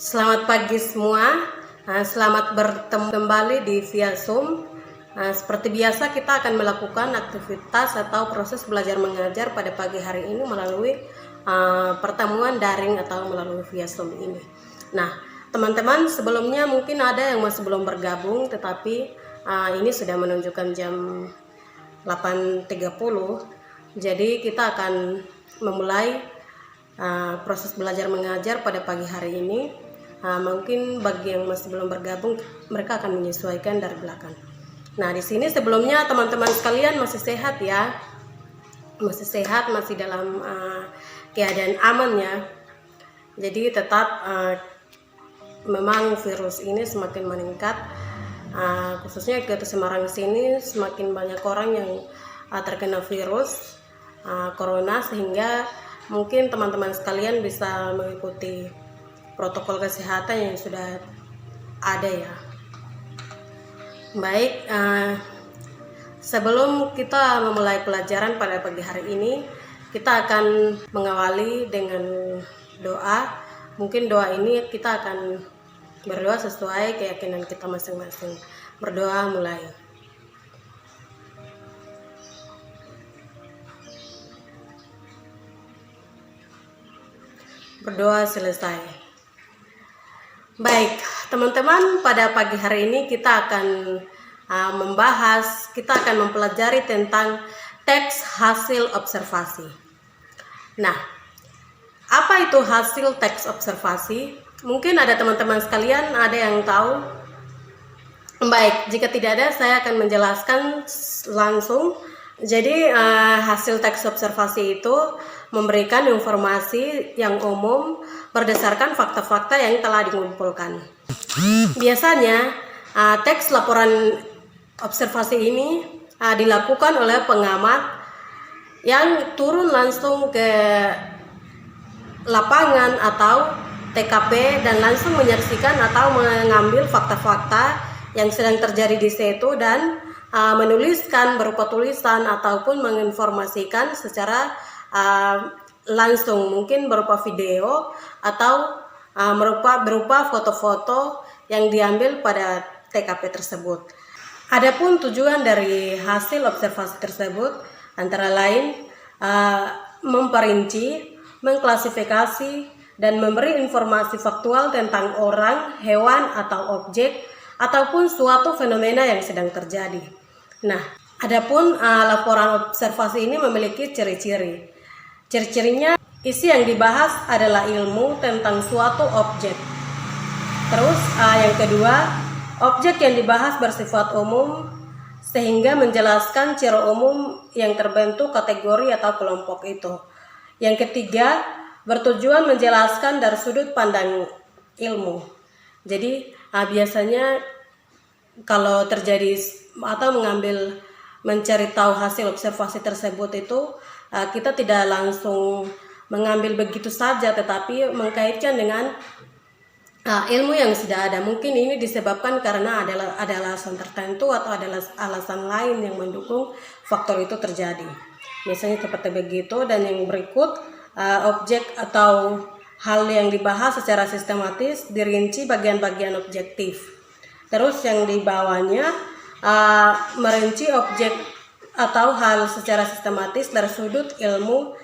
Selamat pagi semua. Selamat bertemu kembali di via Zoom. Seperti biasa kita akan melakukan aktivitas atau proses belajar mengajar pada pagi hari ini melalui pertemuan daring atau melalui via Zoom ini. Nah, teman-teman, sebelumnya mungkin ada yang masih belum bergabung, tetapi ini sudah menunjukkan jam 8.30. Jadi kita akan memulai proses belajar mengajar pada pagi hari ini. Mungkin bagi yang masih belum bergabung, mereka akan menyesuaikan dari belakang. Nah, di sini sebelumnya teman-teman sekalian masih sehat ya, masih sehat, masih dalam keadaan aman ya. Jadi tetap memang virus ini semakin meningkat, khususnya di Kota Semarang sini semakin banyak orang yang terkena virus corona, sehingga mungkin teman-teman sekalian bisa mengikuti protokol kesehatan yang sudah ada ya. Baik, sebelum kita memulai pelajaran pada pagi hari ini, kita akan mengawali dengan doa. Mungkin doa ini kita akan berdoa sesuai keyakinan kita masing-masing. Berdoa mulai. Berdoa selesai. Baik, teman-teman, pada pagi hari ini kita akan kita akan mempelajari tentang teks hasil observasi. Nah, apa itu hasil teks observasi? Mungkin ada teman-teman sekalian ada yang tahu. Baik, jika tidak ada, saya akan menjelaskan langsung. Jadi hasil teks observasi itu memberikan informasi yang umum berdasarkan fakta-fakta yang telah dikumpulkan. Biasanya teks laporan observasi ini dilakukan oleh pengamat yang turun langsung ke lapangan atau TKP dan langsung menyaksikan atau mengambil fakta-fakta yang sedang terjadi di situ dan menuliskan berupa tulisan ataupun menginformasikan secara langsung, mungkin berupa video atau berupa foto-foto yang diambil pada TKP tersebut. Adapun tujuan dari hasil observasi tersebut antara lain memperinci, mengklasifikasi, dan memberi informasi faktual tentang orang, hewan, atau objek ataupun suatu fenomena yang sedang terjadi. Nah, adapun laporan observasi ini memiliki ciri-ciri. Ciri-cirinya, isi yang dibahas adalah ilmu tentang suatu objek. Terus yang kedua, objek yang dibahas bersifat umum sehingga menjelaskan ciri umum yang terbentuk kategori atau kelompok itu. Yang ketiga, bertujuan menjelaskan dari sudut pandang ilmu. Jadi biasanya kalau terjadi atau mencari tahu hasil observasi tersebut itu kita tidak langsung mengambil begitu saja, tetapi mengkaitkan dengan ilmu yang sudah ada. Mungkin ini disebabkan karena ada alasan tertentu atau ada alasan lain yang mendukung faktor itu terjadi. Biasanya seperti begitu. Dan yang berikut, objek atau hal yang dibahas secara sistematis dirinci bagian-bagian objektif. Terus yang di bawahnya merinci objek atau hal secara sistematis dari sudut ilmu.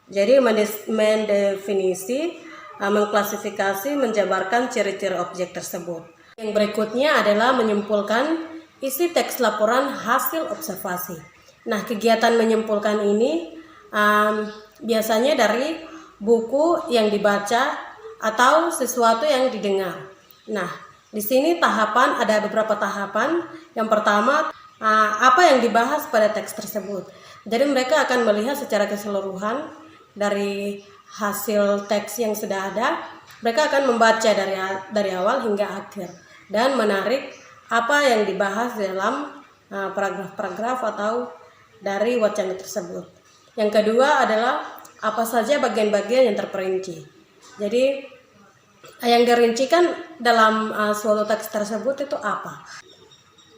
Jadi mendefinisi, mengklasifikasi, menjabarkan ciri-ciri objek tersebut. Yang berikutnya adalah menyimpulkan isi teks laporan hasil observasi. Nah, kegiatan menyimpulkan ini biasanya dari buku yang dibaca atau sesuatu yang didengar. Nah, di sini ada beberapa tahapan. Yang pertama, apa yang dibahas pada teks tersebut. Jadi mereka akan melihat secara keseluruhan dari hasil teks yang sudah ada. Mereka akan membaca dari awal hingga akhir dan menarik apa yang dibahas dalam paragraf-paragraf atau dari wacana tersebut. Yang kedua adalah apa saja bagian-bagian yang terperinci. Jadi yang dirincikan dalam suatu teks tersebut itu apa.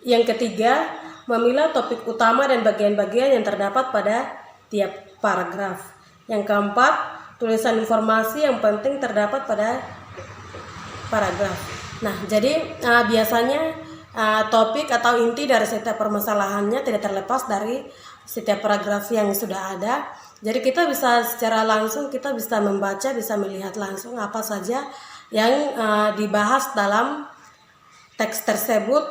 Yang ketiga, memilah topik utama dan bagian-bagian yang terdapat pada tiap paragraf. Yang keempat, tulisan informasi yang penting terdapat pada paragraf. Nah, jadi biasanya topik atau inti dari setiap permasalahannya tidak terlepas dari setiap paragraf yang sudah ada. Jadi kita bisa secara langsung, kita bisa membaca, bisa melihat langsung apa saja yang dibahas dalam teks tersebut,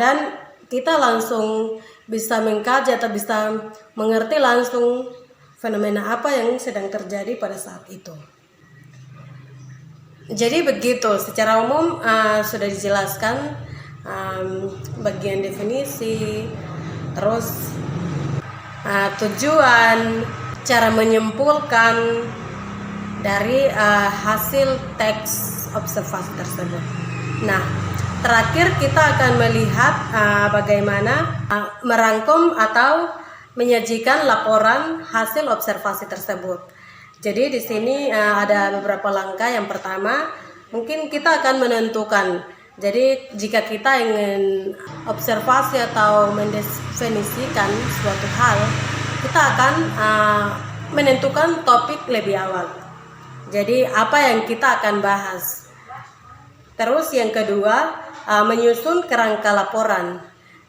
dan kita langsung bisa mengkaji atau bisa mengerti langsung fenomena apa yang sedang terjadi pada saat itu. Jadi begitu, secara umum sudah dijelaskan bagian definisi, terus tujuan, cara menyimpulkan dari hasil teks observasi tersebut. Nah, terakhir kita akan melihat bagaimana merangkum atau menyajikan laporan hasil observasi tersebut. Jadi di sini ada beberapa langkah. Yang pertama, mungkin kita akan menentukan. Jadi jika kita ingin observasi atau mendefinisikan suatu hal, kita akan menentukan topik lebih awal. Jadi apa yang kita akan bahas. Terus yang kedua, menyusun kerangka laporan.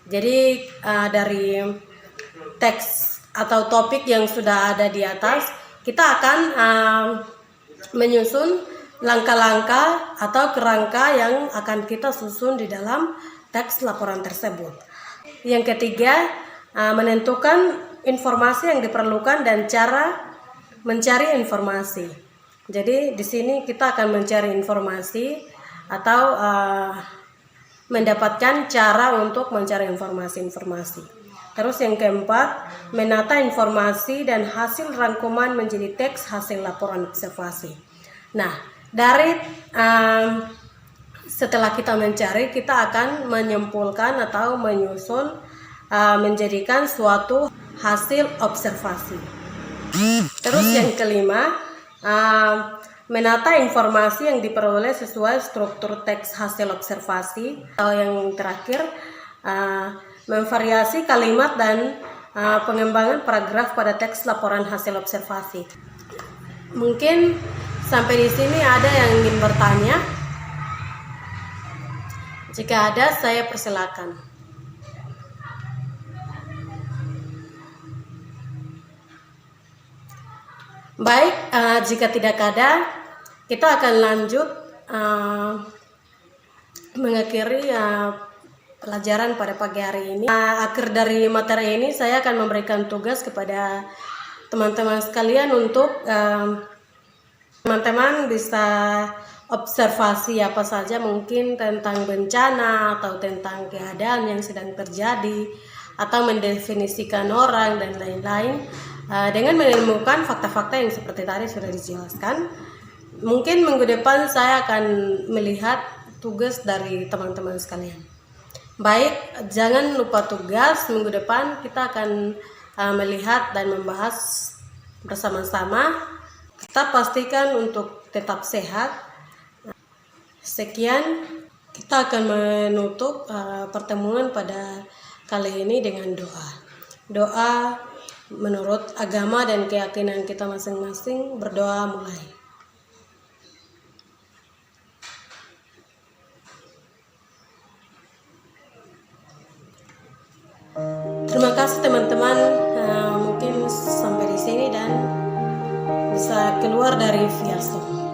Jadi dari teks atau topik yang sudah ada di atas, kita akan menyusun langkah-langkah atau kerangka yang akan kita susun di dalam teks laporan tersebut. Yang ketiga, menentukan informasi yang diperlukan dan cara mencari informasi. Jadi di sini kita akan mencari informasi atau mendapatkan cara untuk mencari informasi-informasi. Terus yang keempat, menata informasi dan hasil rangkuman menjadi teks hasil laporan observasi. Nah, dari setelah kita mencari, kita akan menyimpulkan atau menyusun menjadikan suatu hasil observasi. Terus yang kelima, menata informasi yang diperoleh sesuai struktur teks hasil observasi. Atau yang terakhir, memvariasi kalimat dan pengembangan paragraf pada teks laporan hasil observasi. Mungkin sampai di sini ada yang ingin bertanya? Jika ada, saya persilakan. Baik, jika tidak ada, kita akan lanjut mengakhiri pelajaran pada pagi hari ini. Akhir dari materi ini, saya akan memberikan tugas kepada teman-teman sekalian untuk teman-teman bisa observasi apa saja mungkin tentang bencana atau tentang keadaan yang sedang terjadi, atau mendefinisikan orang dan lain-lain dengan menemukan fakta-fakta yang seperti tadi sudah dijelaskan. Mungkin minggu depan saya akan melihat tugas dari teman-teman sekalian. Baik, jangan lupa tugas minggu depan kita akan melihat dan membahas bersama-sama. Kita pastikan untuk tetap sehat. Sekian, kita akan menutup pertemuan pada kali ini dengan doa. Doa menurut agama dan keyakinan kita masing-masing. Berdoa mulai. Terima kasih teman-teman, mungkin sampai di sini dan bisa keluar dari via Zoom.